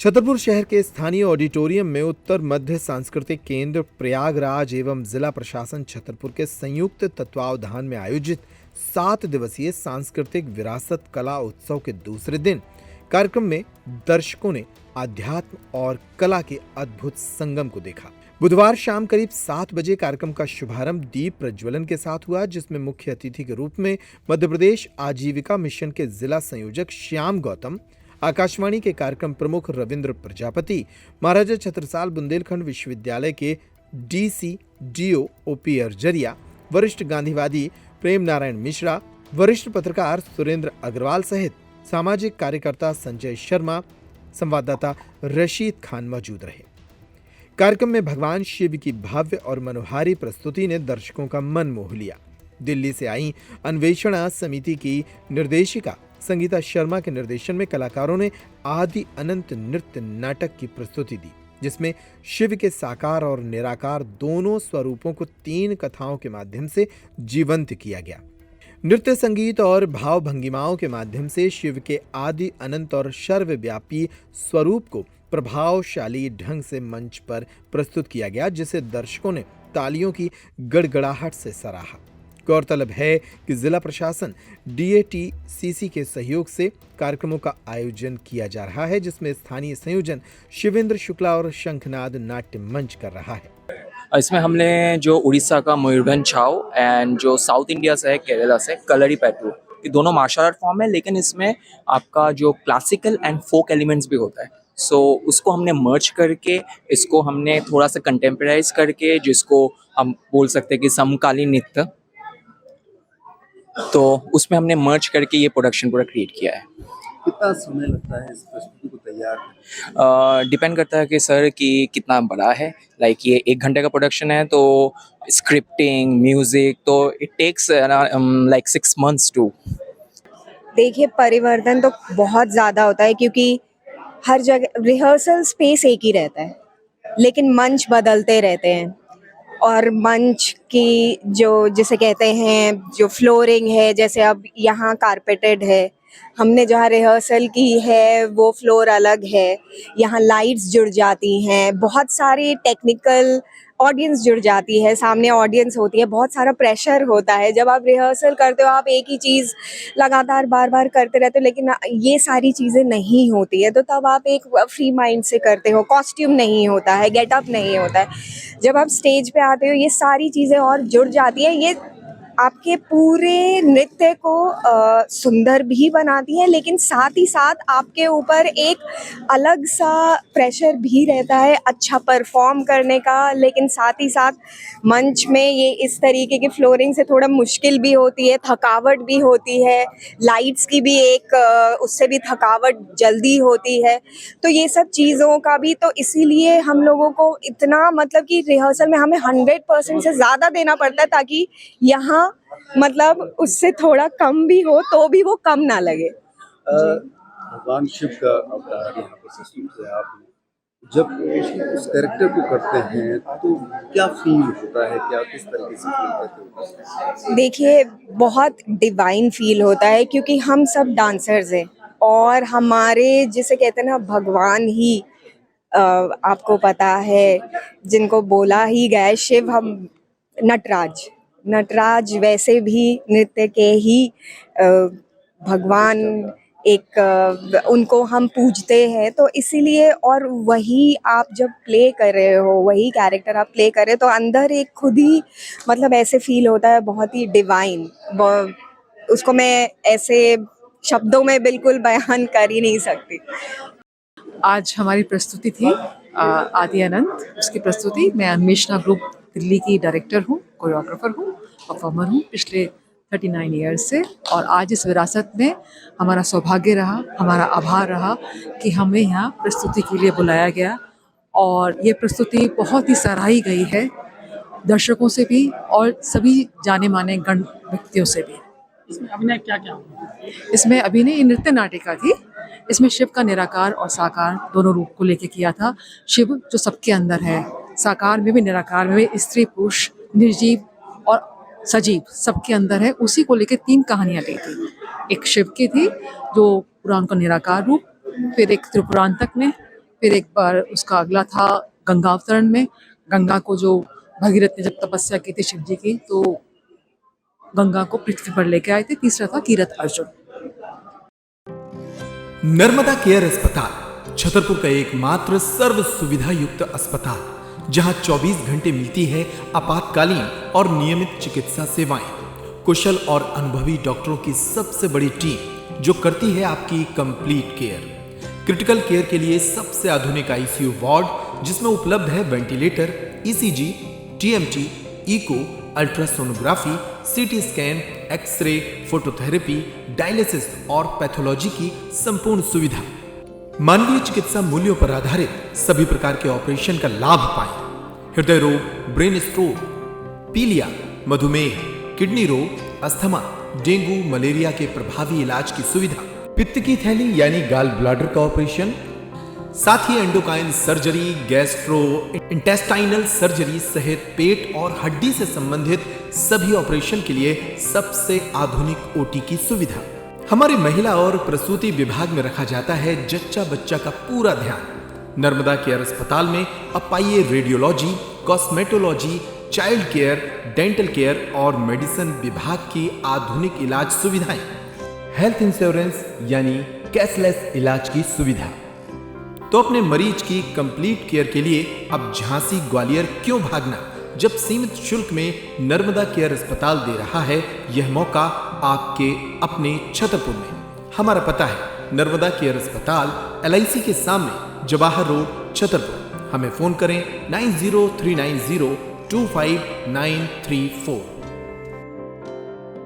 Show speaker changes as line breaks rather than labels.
छतरपुर शहर के स्थानीय ऑडिटोरियम में उत्तर मध्य सांस्कृतिक केंद्र प्रयागराज एवं जिला प्रशासन छतरपुर के संयुक्त तत्वावधान में आयोजित 7 दिवसीय सांस्कृतिक विरासत कला उत्सव के दूसरे दिन कार्यक्रम में दर्शकों ने आध्यात्म और कला के अद्भुत संगम को देखा। बुधवार शाम करीब 7 बजे कार्यक्रम का शुभारंभ दीप प्रज्वलन के साथ हुआ, जिसमें मुख्य अतिथि के रूप में मध्य प्रदेश आजीविका मिशन के जिला संयोजक श्याम गौतम, आकाशवाणी के कार्यक्रम प्रमुख रविंद्र प्रजापति, महाराजा छत्रसाल बुंदेलखंड विश्वविद्यालय के डीसी डीओ ओपी अर्जरिया, वरिष्ठ गांधीवादी प्रेम नारायण मिश्रा, वरिष्ठ पत्रकार सुरेंद्र अग्रवाल सहित सामाजिक कार्यकर्ता संजय शर्मा, संवाददाता रशीद खान मौजूद रहे। कार्यक्रम में भगवान शिव की भव्य और मनोहारी प्रस्तुति ने दर्शकों का मन मोह लिया। दिल्ली से आई अन्वेषणा समिति की निर्देशिका संगीता शर्मा के निर्देशन में कलाकारों ने आदि अनंत नृत्य नाटक की प्रस्तुति दी, जिसमें शिव के साकार और निराकार दोनों स्वरूपों को 3 कथाओं के माध्यम से जीवंत किया गया। नृत्य, संगीत और भाव भंगिमाओं के माध्यम से शिव के आदि अनंत और सर्वव्यापी स्वरूप को प्रभावशाली ढंग से मंच पर प्रस्तुत किया गया, जिसे दर्शकों ने तालियों की गड़गड़ाहट से सराहा। गौरतलब है कि जिला प्रशासन DATCC के सहयोग से कार्यक्रमों का आयोजन किया जा रहा है, जिसमें स्थानीय संयोजन शिवेंद्र शुक्ला और शंखनाद नाट्य मंच कर रहा है।
इसमें हमने जो उड़ीसा का मयूरभंज छाव एंड जो साउथ इंडिया से है केरला से कलरीपयट्टू, ये दोनों मार्शल आर्ट फॉर्म है, लेकिन इसमें आपका जो क्लासिकल एंड फोक एलिमेंट्स भी होता है। सो उसको हमने मर्ज करके इसको हमने थोड़ा सा कंटेम्पराइज करके, जिसको हम बोल सकते हैं कि समकालीन नृत्य, तो उसमें हमने मर्ज करके ये प्रोडक्शन पूरा क्रिएट किया है।
कितना समय लगता है इस प्रस्तुति को तैयार करने?
डिपेंड करता है कि सर कि कितना बड़ा है। लाइक ये 1 घंटे का प्रोडक्शन है, तो स्क्रिप्टिंग, म्यूजिक, तो it takes like 6 months too.
देखिए, परिवर्तन तो बहुत ज़्यादा होता है, क्योंकि हर जगह रिहर्सल स्पेस एक ही रहता है, लेकिन मंच बदलते रहते हैं। और मंच की जो जिसे कहते हैं जो फ्लोरिंग है, जैसे अब यहाँ कारपेटेड है, हमने जहाँ रिहर्सल की है वो फ्लोर अलग है, यहाँ लाइट्स जुड़ जाती हैं, बहुत सारी टेक्निकल ऑडियंस जुड़ जाती है, सामने ऑडियंस होती है, बहुत सारा प्रेशर होता है। जब आप रिहर्सल करते हो, आप एक ही चीज़ लगातार बार बार करते रहते हो, लेकिन ये सारी चीज़ें नहीं होती है, तो तब आप एक फ्री माइंड से करते हो। कॉस्ट्यूम नहीं होता है, गेटअप नहीं होता है। जब आप स्टेज पे आते हो, ये सारी चीज़ें और जुड़ जाती है। ये आपके पूरे नृत्य को सुंदर भी बनाती है, लेकिन साथ ही साथ आपके ऊपर एक अलग सा प्रेशर भी रहता है अच्छा परफॉर्म करने का। लेकिन साथ ही साथ मंच में ये इस तरीके की फ्लोरिंग से थोड़ा मुश्किल भी होती है, थकावट भी होती है, लाइट्स की भी एक उससे भी थकावट जल्दी होती है। तो ये सब चीज़ों का भी, तो इसीलिए हम लोगों को इतना मतलब कि रिहर्सल में हमें 100% से ज़्यादा देना पड़ता है, ताकि यहाँ मतलब उससे थोड़ा कम भी हो तो भी वो कम ना लगे।
भगवान शिव का अवतार यहाँ पर प्रस्तुत किया आपने। जब उस कैरेक्टर को करते हैं तो क्या फील होता है, क्या किस तरीके से फील करते हो?
देखिए, बहुत डिवाइन फील होता है, क्योंकि हम सब डांसर्स हैं और हमारे जिसे कहते हैं ना भगवान ही आपको पता है, जिनको बोला ही गया है शिव, हम नटराज वैसे भी नृत्य के ही भगवान एक उनको हम पूजते हैं। तो इसीलिए, और वही आप जब प्ले कर रहे हो, वही कैरेक्टर आप प्ले कर रहे हो, तो अंदर एक खुद ही मतलब ऐसे फील होता है, बहुत ही डिवाइन। उसको मैं ऐसे शब्दों में बिल्कुल बयान कर ही नहीं सकती।
आज हमारी प्रस्तुति थी आदि अनंत, उसकी प्रस्तुति। मैं अन्वेषणा ग्रुप दिल्ली की डायरेक्टर हूँ, कोरियोग्राफर हूँ, परफॉर्मर हूँ पिछले 39 ईयर्स से। और आज इस विरासत में हमारा सौभाग्य रहा, हमारा आभार रहा कि हमें यहाँ प्रस्तुति के लिए बुलाया गया, और ये प्रस्तुति बहुत ही सराही गई है दर्शकों से भी और सभी जाने माने गण व्यक्तियों से भी।
इसमें अभिनय क्या क्या हुआ?
इसमें अभिनय नृत्य नाटिका थी। इसमें शिव का निराकार और साकार दोनों रूप को लेके किया था। शिव जो सबके अंदर है, साकार में भी निराकार में भी, स्त्री पुरुष, निर्जीव और सजीव सबके अंदर है, उसी को लेके 3 कहानियां ली थी। एक शिव की थी जो पूरा उनका निराकार रूप, फिर एक त्रिपुरांतक ने फिर एक बार उसका अगला था गंगा अवतरण में, गंगा को जो भगीरथ ने जब तपस्या की थी शिव जी की, तो गंगा को पृथ्वी पर लेके आए थे। तीसरा था तीरथ अर्जुन।
नर्मदा केयर अस्पताल छतरपुर का एकमात्र सर्व सुविधा युक्त अस्पताल, जहां 24 घंटे मिलती है आपातकालीन और नियमित चिकित्सा सेवाएं। कुशल और अनुभवी डॉक्टरों की सबसे बड़ी टीम जो करती है आपकी कंप्लीट केयर। क्रिटिकल केयर के लिए सबसे आधुनिक आईसीयू वार्ड, जिसमें उपलब्ध है ventilator, ECG, TMT, echo, ultrasonography, CT scan, X ray, phototherapy, dialysis और पैथोलॉजी की संपूर्ण सुविधा। मानवीय चिकित्सा मूल्यों पर आधारित सभी प्रकार के ऑपरेशन का लाभ पाएं। हृदय रोग, ब्रेन स्ट्रोक, पीलिया, मधुमेह, किडनी रोग, अस्थमा, डेंगू, मलेरिया के प्रभावी इलाज की सुविधा, पित्त की थैली यानी गाल ब्लैडर का ऑपरेशन, साथ ही endocrine surgery, gastrointestinal surgery सहित पेट और हड्डी से संबंधित सभी ऑपरेशन के लिए सबसे आधुनिक ओटी की सुविधा। हमारे महिला और प्रसूति विभाग में रखा जाता है जच्चा बच्चा का पूरा ध्यान। नर्मदा केयर अस्पताल में अब पाइए radiology, cosmetology, child care, dental care और मेडिसिन विभाग की आधुनिक इलाज सुविधाएं, हेल्थ इंश्योरेंस यानी कैशलेस इलाज की सुविधा। तो अपने मरीज की कंप्लीट केयर के लिए अब झांसी ग्वालियर क्यों भागना, जब सीमित शुल्क में नर्मदा केयर अस्पताल दे रहा है यह मौका आपके अपने छतरपुर में। हमारा पता है नर्मदा केयर अस्पताल LIC के सामने, जवाहर रोड, छतरपुर। हमें फोन करें 9039025934।